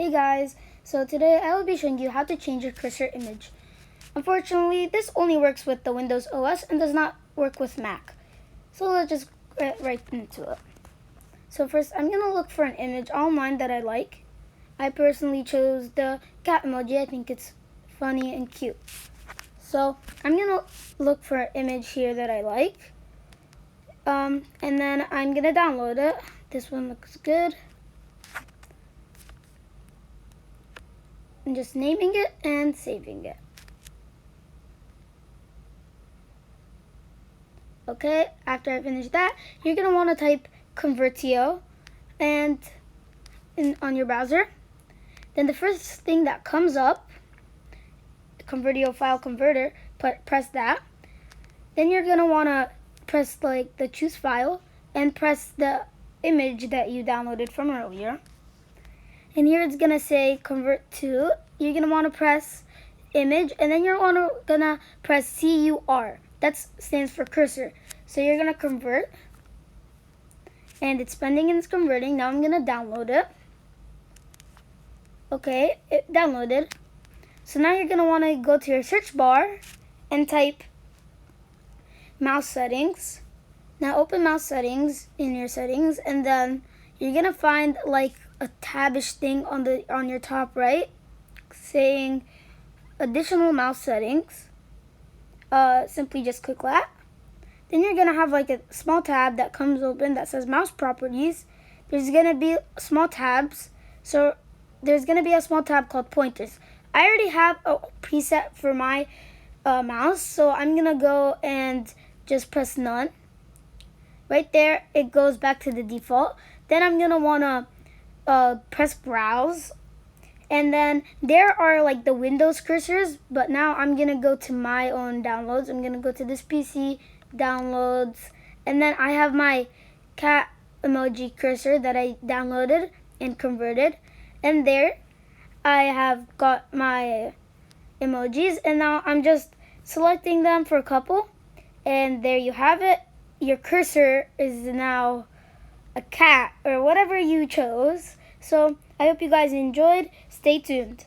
Hey guys, so today I will be showing you how to change your cursor image. Unfortunately, this only works with the Windows OS and does not work with Mac. So let's just get right into it. So first, I'm going to look for an image online that I like. I personally chose the cat emoji. I think it's funny and cute. So I'm going to look for an image here that I like. And then I'm going to download it. This one looks good. I'm just naming it and saving it. Okay, after I finish that, you're going to want to type Convertio and on your browser. Then the first thing that comes up, Convertio File Converter, press that. Then you're going to want to press the choose file and press the image that you downloaded from earlier. And here it's going to say convert to. You're going to want to press image, and then you're going to press CUR. That stands for cursor. So you're going to convert, and it's pending and it's converting. Now I'm going to download it. Okay, it downloaded. So now you're going to want to go to your search bar and type mouse settings. Now open mouse settings in your settings, and then you're going to find like a tabish thing on your top right saying additional mouse settings. Simply just click that. Then you're gonna have like a small tab that comes open that says mouse properties. There's gonna be small tabs. So there's gonna be a small tab called pointers. I already have a preset for my mouse, so I'm gonna go and just press none. Right there, it goes back to the default. Then I'm gonna wanna press browse, and then there are like the Windows cursors, but now I'm gonna go to my own downloads. I'm gonna go to this PC downloads, and then I have my cat emoji cursor that I downloaded and converted, and there I have got my emojis, and now I'm just selecting them for a couple, and there you have it. Your cursor is now a cat or whatever you chose. So I hope you guys enjoyed. Stay tuned.